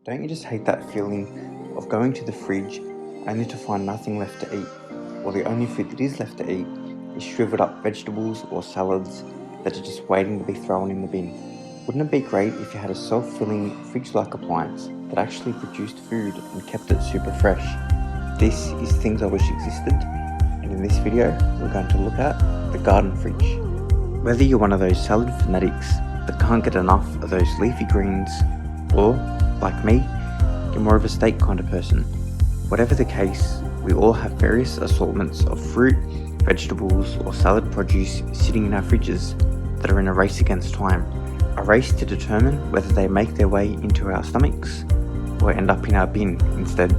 Don't you just hate that feeling of going to the fridge only to find nothing left to eat, or the only food that is left to eat is shriveled up vegetables or salads that are just waiting to be thrown in the bin? Wouldn't it be great if you had a self-filling fridge-like appliance that actually produced food and kept it super fresh? This is things I wish existed, and in this video we're going to look at the garden fridge. Whether you're one of those salad fanatics that can't get enough of those leafy greens, or like me, you're more of a steak kind of person. Whatever the case, we all have various assortments of fruit, vegetables or salad produce sitting in our fridges that are in a race against time. A race to determine whether they make their way into our stomachs or end up in our bin instead.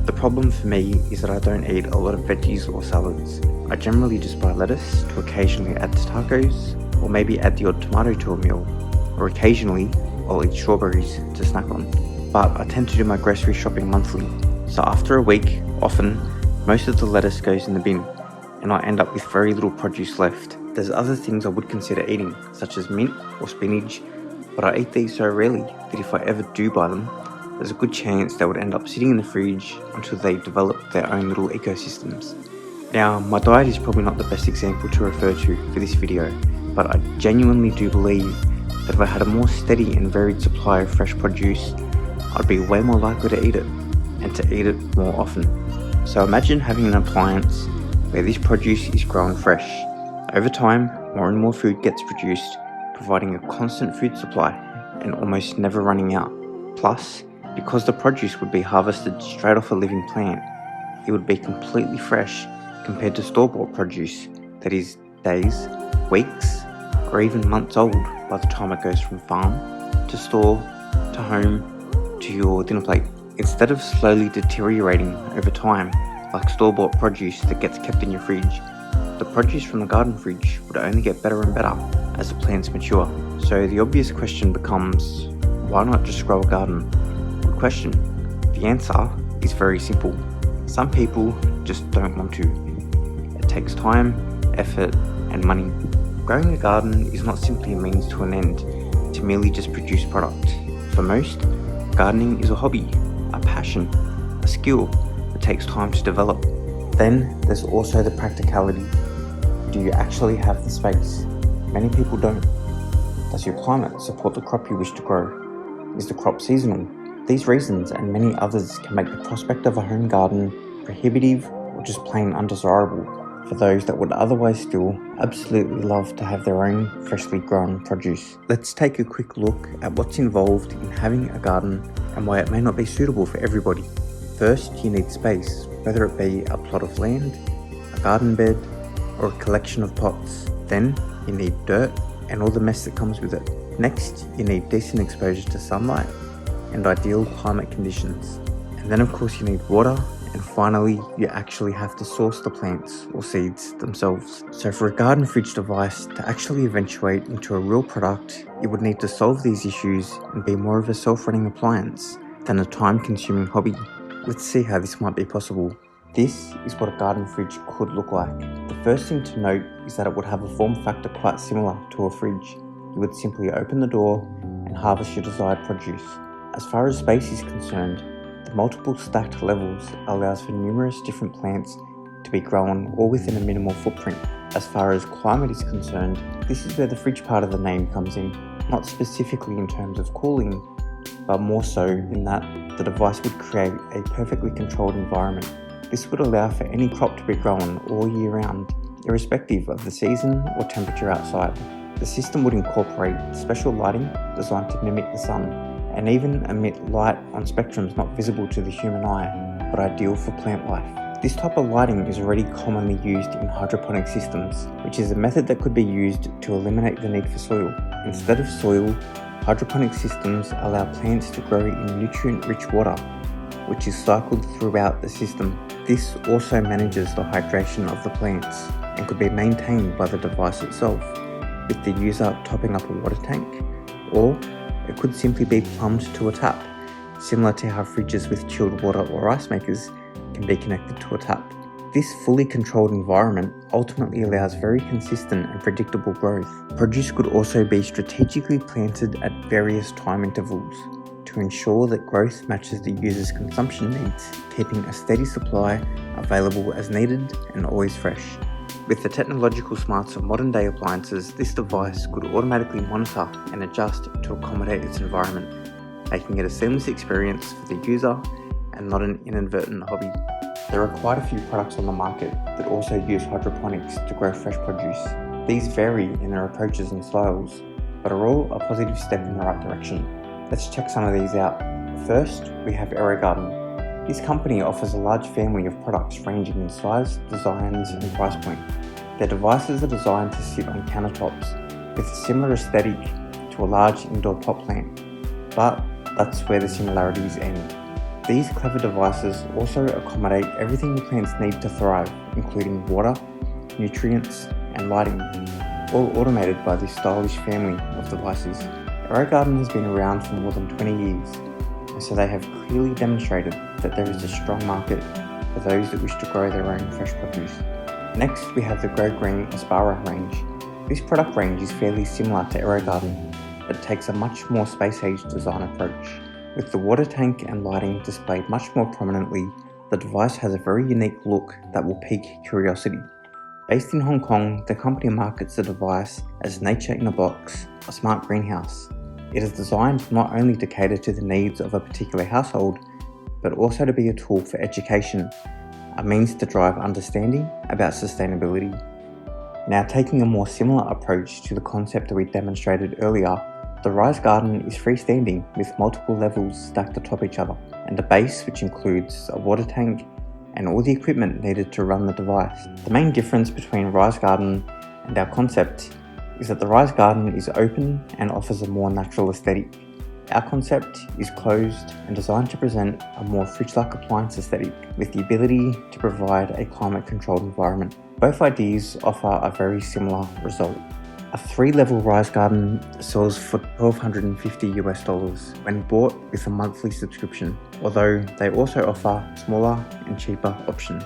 The problem for me is that I don't eat a lot of veggies or salads. I generally just buy lettuce to occasionally add to tacos, or maybe add the odd tomato to a meal, or occasionally I'll eat strawberries to snack on. But I tend to do my grocery shopping monthly, so after a week, often, most of the lettuce goes in the bin, and I end up with very little produce left. There's other things I would consider eating, such as mint or spinach, but I eat these so rarely that if I ever do buy them, there's a good chance they would end up sitting in the fridge until they develop their own little ecosystems. Now, my diet is probably not the best example to refer to for this video, but I genuinely do believe that if I had a more steady and varied supply of fresh produce, I'd be way more likely to eat it, and to eat it more often. So imagine having an appliance where this produce is grown fresh. Over time, more and more food gets produced, providing a constant food supply and almost never running out. Plus, because the produce would be harvested straight off a living plant, it would be completely fresh compared to store-bought produce that is days, weeks, or even months old by the time it goes from farm to store to home to your dinner plate. Instead of slowly deteriorating over time like store-bought produce that gets kept in your fridge, the produce from the garden fridge would only get better and better as the plants mature. So the obvious question becomes, why not just grow a garden? Good question. The answer is very simple. Some people just don't want to. It takes time, effort, and money. Growing a garden is not simply a means to an end to merely just produce product. For most, gardening is a hobby, a passion, a skill that takes time to develop. Then there's also the practicality. Do you actually have the space? Many people don't. Does your climate support the crop you wish to grow? Is the crop seasonal? These reasons and many others can make the prospect of a home garden prohibitive or just plain undesirable for those that would otherwise still absolutely love to have their own freshly grown produce. Let's take a quick look at what's involved in having a garden and why it may not be suitable for everybody. First, you need space, whether it be a plot of land, a garden bed, or a collection of pots. Then, you need dirt and all the mess that comes with it. Next, you need decent exposure to sunlight and ideal climate conditions. And then of course you need water, and finally you actually have to source the plants or seeds themselves. So for a garden fridge device to actually eventuate into a real product, it would need to solve these issues and be more of a self-running appliance than a time-consuming hobby. Let's see how this might be possible. This is what a garden fridge could look like. The first thing to note is that it would have a form factor quite similar to a fridge. You would simply open the door and harvest your desired produce. As far as space is concerned, the multiple stacked levels allows for numerous different plants to be grown all within a minimal footprint. As far as climate is concerned, this is where the fridge part of the name comes in, not specifically in terms of cooling, but more so in that the device would create a perfectly controlled environment. This would allow for any crop to be grown all year round, irrespective of the season or temperature outside. The system would incorporate special lighting designed to mimic the sun, and even emit light on spectrums not visible to the human eye, but ideal for plant life. This type of lighting is already commonly used in hydroponic systems, which is a method that could be used to eliminate the need for soil. Instead of soil, hydroponic systems allow plants to grow in nutrient-rich water, which is cycled throughout the system. This also manages the hydration of the plants and could be maintained by the device itself, with the user topping up a water tank, or it could simply be plumbed to a tap, similar to how fridges with chilled water or ice makers can be connected to a tap. This fully controlled environment ultimately allows very consistent and predictable growth. Produce could also be strategically planted at various time intervals to to ensure that growth matches the user's consumption needs, keeping a steady supply available as needed and always fresh. With the technological smarts of modern day appliances, this device could automatically monitor and adjust to accommodate its environment, making it a seamless experience for the user and not an inadvertent hobby. There are quite a few products on the market that also use hydroponics to grow fresh produce. These vary in their approaches and styles, but are all a positive step in the right direction. Let's check some of these out. First, we have AeroGarden. This company offers a large family of products ranging in size, designs and price point. Their devices are designed to sit on countertops with a similar aesthetic to a large indoor pot plant, but that's where the similarities end. These clever devices also accommodate everything the plants need to thrive, including water, nutrients and lighting, all automated by this stylish family of devices. AeroGarden has been around for more than 20 years, and so they have clearly demonstrated that there is a strong market for those that wish to grow their own fresh produce. Next, we have the Grow Green Aspara range. This product range is fairly similar to AeroGarden, but takes a much more space-age design approach. With the water tank and lighting displayed much more prominently, the device has a very unique look that will pique curiosity. Based in Hong Kong, the company markets the device as Nature in a Box, a smart greenhouse. It is designed not only to cater to the needs of a particular household, but also to be a tool for education, a means to drive understanding about sustainability. Now, taking a more similar approach to the concept that we demonstrated earlier, the Rise Garden is freestanding with multiple levels stacked atop each other, and a base which includes a water tank and all the equipment needed to run the device. The main difference between Rise Garden and our concept is that the Rise Garden is open and offers a more natural aesthetic. Our concept is closed and designed to present a more fridge-like appliance aesthetic with the ability to provide a climate-controlled environment. Both ideas offer a very similar result. A 3-level Rise Garden sells for $1,250 when bought with a monthly subscription, although they also offer smaller and cheaper options.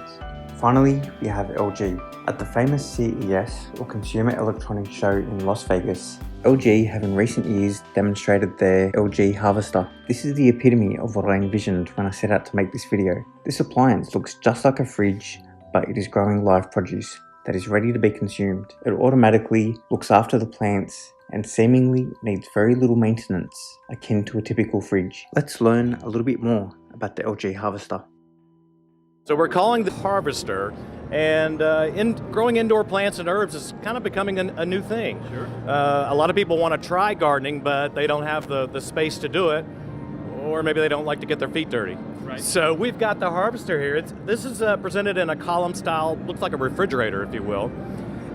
Finally, we have LG. At the famous CES, or Consumer Electronics Show in Las Vegas, LG have in recent years demonstrated their LG Harvester. This is the epitome of what I envisioned when I set out to make this video. This appliance looks just like a fridge, but it is growing live produce that is ready to be consumed. It automatically looks after the plants and seemingly needs very little maintenance, akin to a typical fridge. Let's learn a little bit more about the LG Harvester. So we're calling the Harvester, and growing indoor plants and herbs is kind of becoming a new thing. Sure. A lot of people want to try gardening, but they don't have the space to do it, or maybe they don't like to get their feet dirty. Right. So we've got the Harvester here. This is presented in a column style, looks like a refrigerator, if you will.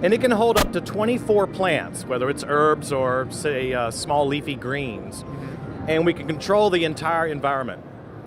And it can hold up to 24 plants, whether it's herbs or, say, small leafy greens. Mm-hmm. And we can control the entire environment.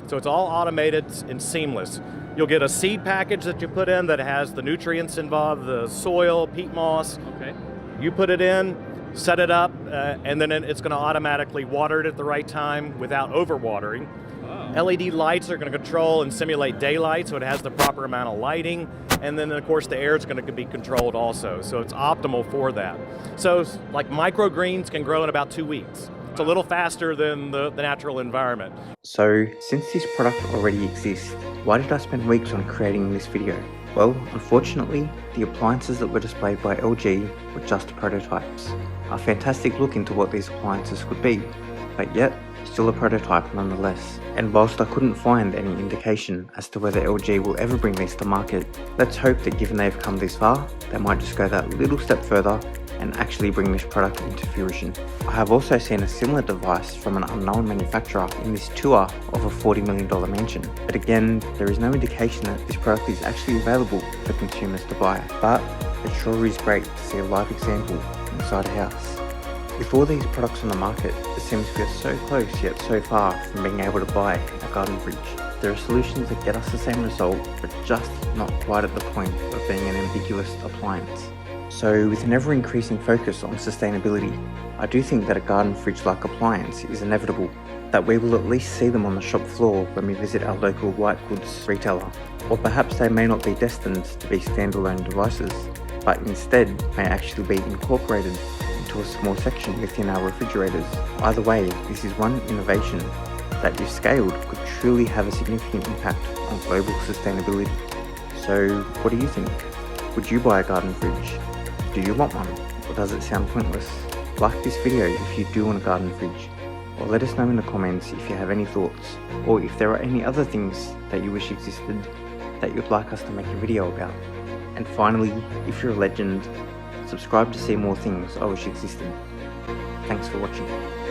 So it's all automated and seamless. You'll get a seed package that you put in that has the nutrients involved, the soil, peat moss. Okay. You put it in, set it up, and then it's going to automatically water it at the right time without overwatering. Oh. LED lights are going to control and simulate daylight, so it has the proper amount of lighting. And then, of course, the air is going to be controlled also, so it's optimal for that. So, like microgreens can grow in about 2 weeks. It's a little faster than the natural environment. So, since this product already exists, why did I spend weeks on creating this video? Well, unfortunately, the appliances that were displayed by LG were just prototypes. A fantastic look into what these appliances could be, but yet, still a prototype nonetheless. And whilst I couldn't find any indication as to whether LG will ever bring these to market, let's hope that given they've come this far, they might just go that little step further and actually bring this product into fruition. I have also seen a similar device from an unknown manufacturer in this tour of a $40 million mansion. But again, there is no indication that this product is actually available for consumers to buy. But it sure is great to see a live example inside a house. With all these products on the market, it seems we are so close yet so far from being able to buy a garden fridge. There are solutions that get us the same result, but just not quite at the point of being an ambiguous appliance. So with an ever-increasing focus on sustainability, I do think that a garden fridge-like appliance is inevitable, that we will at least see them on the shop floor when we visit our local white goods retailer. Or perhaps they may not be destined to be standalone devices, but instead may actually be incorporated into a small section within our refrigerators. Either way, this is one innovation that, if scaled, could truly have a significant impact on global sustainability. So what do you think? Would you buy a garden fridge? Do you want one? Or does it sound pointless? Like this video if you do want a garden fridge, or let us know in the comments if you have any thoughts, or if there are any other things that you wish existed that you'd like us to make a video about. And finally, if you're a legend, subscribe to see more things I wish existed. Thanks for watching.